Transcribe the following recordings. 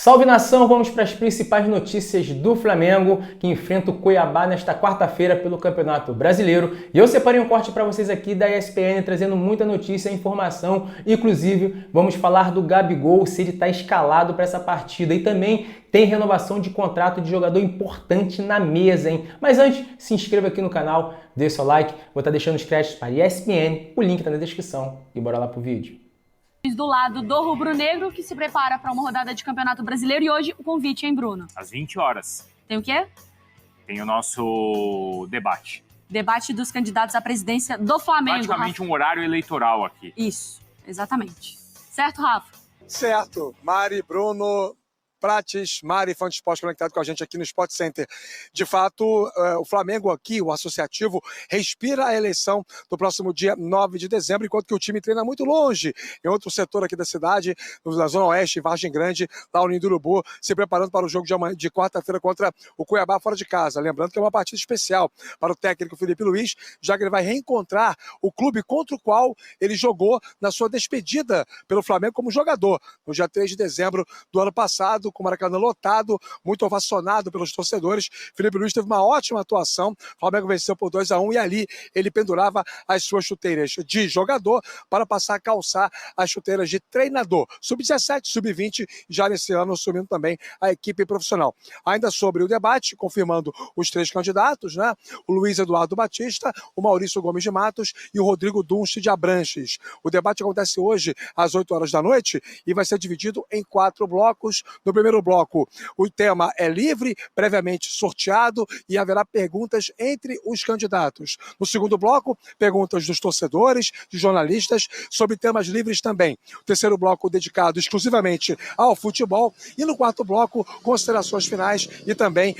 Salve nação, vamos para as principais notícias do Flamengo, que enfrenta o Cuiabá nesta quarta-feira pelo Campeonato Brasileiro. E eu separei um corte para vocês aqui da ESPN, trazendo muita notícia e informação. Inclusive, vamos falar do Gabigol, se ele está escalado para essa partida. E também tem renovação de contrato de jogador importante na mesa, hein? Mas antes, se inscreva aqui no canal, dê seu like, vou estar deixando os créditos para a ESPN, o link está na descrição. E bora lá pro vídeo. Do lado do rubro-negro, que se prepara para uma rodada de Campeonato Brasileiro, e hoje o convite, hein, Bruno? Às 20 horas. Tem o quê? Tem o nosso debate. Debate dos candidatos à presidência do Flamengo. Praticamente um horário eleitoral aqui. Isso, exatamente. Certo, Rafa? Certo. Mari, Bruno, Prates, Mari, fã de esporte conectado com a gente aqui no Sport Center. De fato, o Flamengo aqui, o associativo, respira a eleição do próximo dia 9 de dezembro, enquanto que o time treina muito longe, em outro setor aqui da cidade, na Zona Oeste, Vargem Grande, lá no Ninho do Urubu, se preparando para o jogo de quarta-feira contra o Cuiabá fora de casa. Lembrando que é uma partida especial para o técnico Felipe Luiz, já que ele vai reencontrar o clube contra o qual ele jogou na sua despedida pelo Flamengo como jogador, no dia 3 de dezembro do ano passado, com o Maracanã lotado, muito ovacionado pelos torcedores. Felipe Luiz teve uma ótima atuação, o Flamengo venceu por 2-1 e ali ele pendurava as suas chuteiras de jogador para passar a calçar as chuteiras de treinador. Sub-17, sub-20, já nesse ano assumindo também a equipe profissional. Ainda sobre o debate, confirmando os três candidatos, né? O Luiz Eduardo Batista, o Maurício Gomes de Matos e o Rodrigo Dunst de Abranches. O debate acontece hoje às 8 horas da noite e vai ser dividido em 4 blocos. No primeiro bloco, o tema é livre, previamente sorteado, e haverá perguntas entre os candidatos. No segundo bloco, perguntas dos torcedores, de jornalistas, sobre temas livres também. O terceiro bloco dedicado exclusivamente ao futebol. E no quarto bloco, considerações finais e também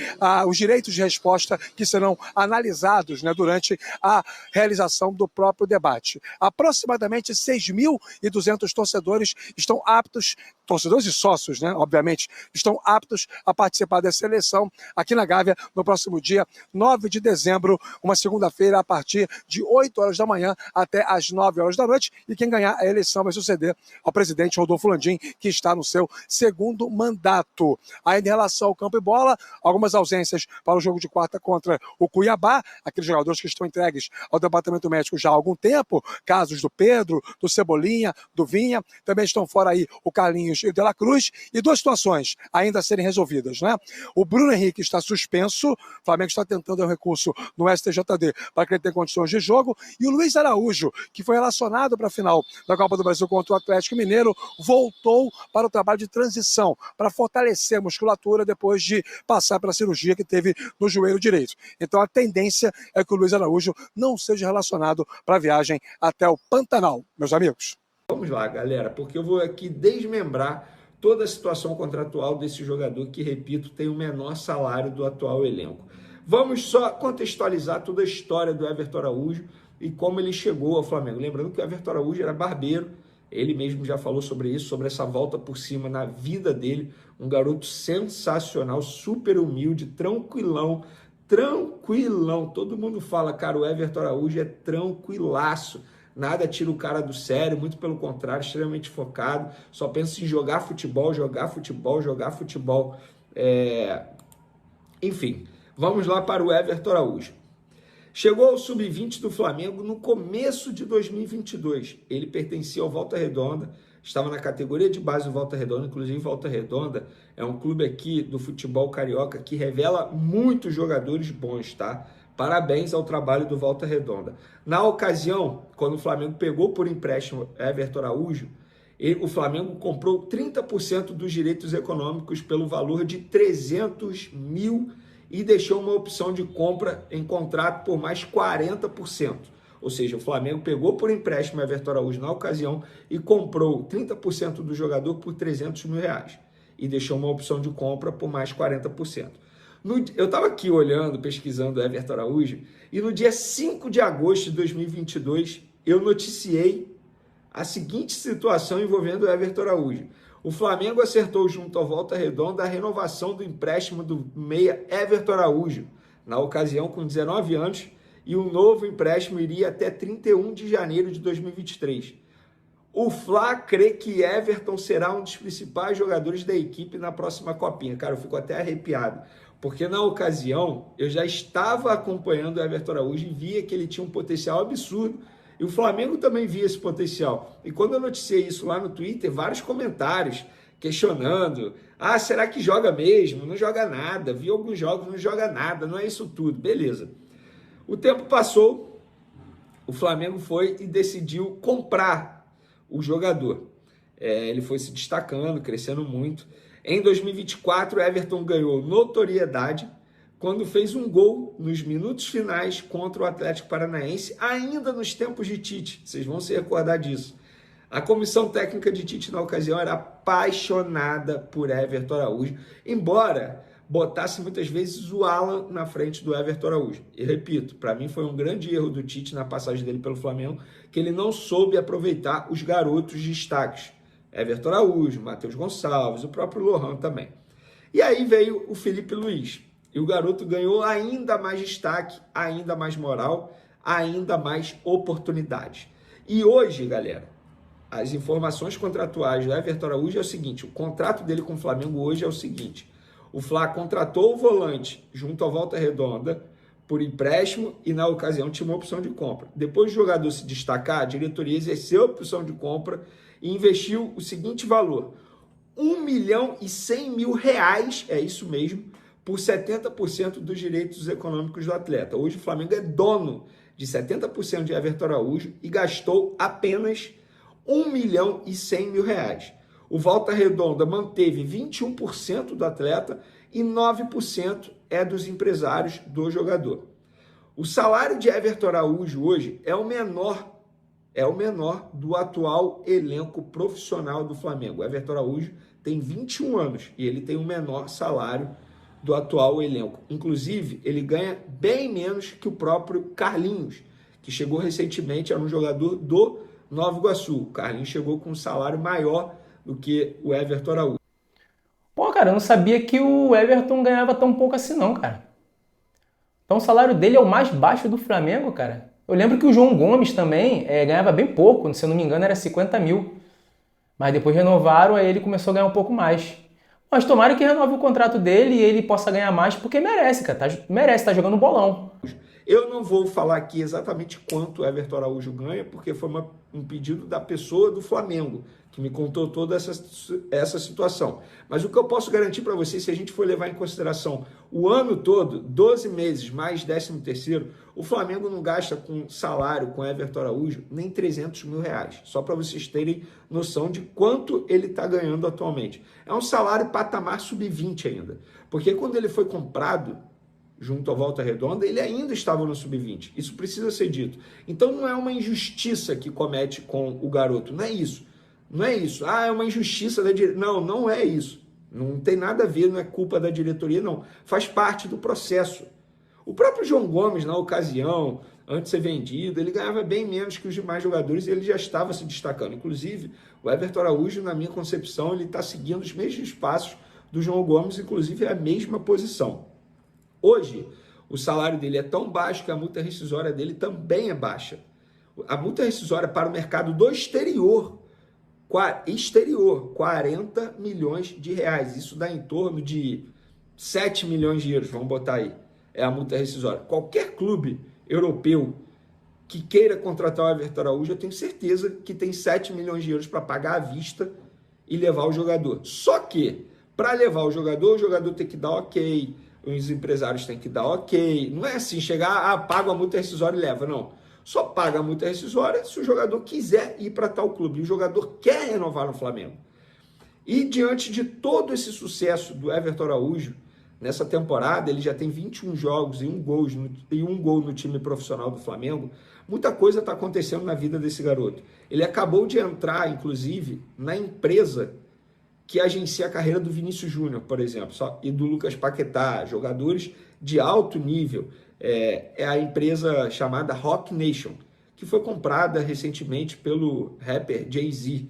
os direitos de resposta que serão analisados, né, durante a realização do próprio debate. Aproximadamente 6.200 torcedores estão aptos, torcedores e sócios, né, obviamente, estão aptos a participar dessa eleição aqui na Gávea no próximo dia 9 de dezembro, uma segunda-feira, a partir de 8 horas da manhã até as 9 horas da noite. E quem ganhar a eleição vai suceder ao presidente Rodolfo Landim, que está no seu segundo mandato. Ainda em relação ao campo e bola, algumas ausências para o jogo de quarta contra o Cuiabá, aqueles jogadores que estão entregues ao departamento médico já há algum tempo, casos do Pedro, do Cebolinha, do Vinha, também estão fora aí o Carlinhos e o De La Cruz, e duas situações ainda a serem resolvidas, né? O Bruno Henrique está suspenso, o Flamengo está tentando um recurso no STJD para que ele tenha condições de jogo, e o Luiz Araújo, que foi relacionado para a final da Copa do Brasil contra o Atlético Mineiro, voltou para o trabalho de transição, para fortalecer a musculatura depois de passar pela cirurgia que teve no joelho direito. Então a tendência é que o Luiz Araújo não seja relacionado para a viagem até o Pantanal, meus amigos. Vamos lá, galera, porque eu vou aqui desmembrar toda a situação contratual desse jogador que, repito, tem o menor salário do atual elenco. Vamos só contextualizar toda a história do Everton Araújo e como ele chegou ao Flamengo. Lembrando que o Everton Araújo era barbeiro, ele mesmo já falou sobre isso, sobre essa volta por cima na vida dele. Um garoto sensacional, super humilde, tranquilão. Todo mundo fala, cara, o Everton Araújo é tranquilaço. Nada tira o cara do sério, muito pelo contrário, extremamente focado, só pensa em jogar futebol. Enfim, vamos lá para o Everton Araújo. Chegou ao sub-20 do Flamengo no começo de 2022. Ele pertencia ao Volta Redonda, estava na categoria de base do Volta Redonda. Inclusive, Volta Redonda é um clube aqui do futebol carioca que revela muitos jogadores bons, tá? Parabéns ao trabalho do Volta Redonda. Na ocasião, quando o Flamengo pegou por empréstimo Everton Araújo, o Flamengo comprou 30% dos direitos econômicos pelo valor de 300 mil e deixou uma opção de compra em contrato por mais 40%. Ou seja, o Flamengo pegou por empréstimo Everton Araújo na ocasião e comprou 30% do jogador por 300 mil reais e deixou uma opção de compra por mais 40%. Eu estava aqui olhando, pesquisando Everton Araújo, e no dia 5 de agosto de 2022, eu noticiei a seguinte situação envolvendo o Everton Araújo. O Flamengo acertou junto ao Volta Redonda a renovação do empréstimo do meia Everton Araújo, na ocasião com 19 anos, e o novo empréstimo iria até 31 de janeiro de 2023. O Fla crê que Everton será um dos principais jogadores da equipe na próxima Copinha. Cara, eu fico até arrepiado, porque na ocasião eu já estava acompanhando o Everton Araújo e via que ele tinha um potencial absurdo, e o Flamengo também via esse potencial. E quando eu noticiei isso lá no Twitter, vários comentários questionando, será que joga mesmo? Não joga nada, vi alguns jogos, não joga nada, não é isso tudo. Beleza. O tempo passou, o Flamengo foi e decidiu comprar o jogador. Ele foi se destacando, crescendo muito. Em 2024, Everton ganhou notoriedade quando fez um gol nos minutos finais contra o Atlético Paranaense, ainda nos tempos de Tite. Vocês vão se recordar disso. A comissão técnica de Tite na ocasião era apaixonada por Everton Araújo, embora botasse muitas vezes o Alan na frente do Everton Araújo. E repito, para mim foi um grande erro do Tite na passagem dele pelo Flamengo, que ele não soube aproveitar os garotos destaques. Everton Araújo, Matheus Gonçalves, o próprio Lohan também. E aí veio o Felipe Luiz. E o garoto ganhou ainda mais destaque, ainda mais moral, ainda mais oportunidade. E hoje, galera, as informações contratuais do Everton Araújo é o seguinte, o contrato dele com o Flamengo hoje é o seguinte, o Fla contratou o volante junto à Volta Redonda por empréstimo e na ocasião tinha uma opção de compra. Depois do jogador se destacar, a diretoria exerceu a opção de compra e investiu o seguinte valor, R$1.100.000, é isso mesmo, por 70% dos direitos econômicos do atleta. Hoje o Flamengo é dono de 70% de Everton Araújo e gastou apenas R$1.100.000. O Volta Redonda manteve 21% do atleta e 9% é dos empresários do jogador. O salário de Everton Araújo hoje é o menor do atual elenco profissional do Flamengo. O Everton Araújo tem 21 anos e ele tem o menor salário do atual elenco. Inclusive, ele ganha bem menos que o próprio Carlinhos, que chegou recentemente, era um jogador do Nova Iguaçu. O Carlinhos chegou com um salário maior do que o Everton Araújo. Pô, cara, eu não sabia que o Everton ganhava tão pouco assim não, cara. Então o salário dele é o mais baixo do Flamengo, cara. Eu lembro que o João Gomes também ganhava bem pouco, se eu não me engano era 50 mil. Mas depois renovaram, aí ele começou a ganhar um pouco mais. Mas tomara que renove o contrato dele e ele possa ganhar mais, porque merece, cara. Merece, tá jogando bolão. Eu não vou falar aqui exatamente quanto o Everton Araújo ganha, porque foi um pedido da pessoa do Flamengo, que me contou toda essa situação. Mas o que eu posso garantir para vocês, se a gente for levar em consideração o ano todo, 12 meses mais 13º, o Flamengo não gasta com salário com Everton Araújo nem R$300 mil. Só para vocês terem noção de quanto ele está ganhando atualmente. É um salário patamar sub-20 ainda. Porque quando ele foi comprado junto à Volta Redonda, ele ainda estava no sub-20. Isso precisa ser dito. Então não é uma injustiça que comete com o garoto. Não é isso. Não é isso. É uma injustiça da diretoria. Não, não é isso. Não tem nada a ver, não é culpa da diretoria, não. Faz parte do processo. O próprio João Gomes, na ocasião, antes de ser vendido, ele ganhava bem menos que os demais jogadores e ele já estava se destacando. Inclusive, o Everton Araújo, na minha concepção, ele está seguindo os mesmos passos do João Gomes, inclusive é a mesma posição. Hoje, o salário dele é tão baixo que a multa rescisória dele também é baixa. A multa rescisória para o mercado do exterior, 40 milhões de reais. Isso dá em torno de 7 milhões de euros, vamos botar aí. É a multa rescisória. Qualquer clube europeu que queira contratar o Everton Araújo, eu tenho certeza que tem 7 milhões de euros para pagar à vista e levar o jogador. Só que, para levar o jogador tem que dar ok, os empresários têm que dar ok. Não é assim, chegar, paga a multa rescisória e leva, não. Só paga a multa rescisória se o jogador quiser ir para tal clube. E o jogador quer renovar no Flamengo. E diante de todo esse sucesso do Everton Araújo, nessa temporada, ele já tem 21 jogos e um gol no time profissional do Flamengo. Muita coisa está acontecendo na vida desse garoto. Ele acabou de entrar, inclusive, na empresa que agencia a carreira do Vinícius Júnior, por exemplo, e do Lucas Paquetá, jogadores de alto nível. É a empresa chamada Rock Nation, que foi comprada recentemente pelo rapper Jay-Z.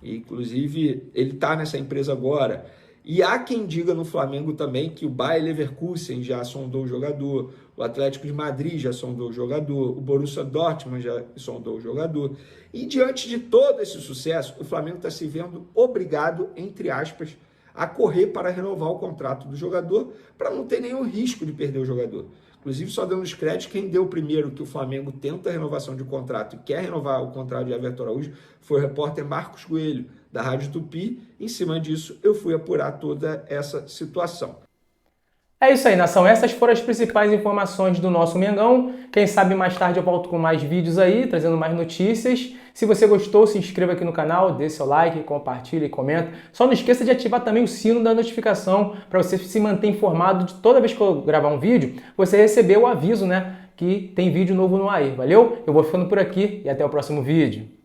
Inclusive, ele está nessa empresa agora. E há quem diga no Flamengo também que o Bayer Leverkusen já sondou o jogador, o Atlético de Madrid já sondou o jogador, o Borussia Dortmund já sondou o jogador. E diante de todo esse sucesso, o Flamengo está se vendo obrigado, entre aspas, a correr para renovar o contrato do jogador, para não ter nenhum risco de perder o jogador. Inclusive, só dando os créditos, quem deu primeiro que o Flamengo tenta a renovação de contrato e quer renovar o contrato de Everton Araújo foi o repórter Marcos Coelho, da Rádio Tupi. Em cima disso, eu fui apurar toda essa situação. É isso aí, nação. Essas foram as principais informações do nosso Mengão. Quem sabe mais tarde eu volto com mais vídeos aí, trazendo mais notícias. Se você gostou, se inscreva aqui no canal, dê seu like, compartilha e comenta. Só não esqueça de ativar também o sino da notificação para você se manter informado de toda vez que eu gravar um vídeo, você receber o aviso, né, que tem vídeo novo no ar. Valeu? Eu vou ficando por aqui e até o próximo vídeo.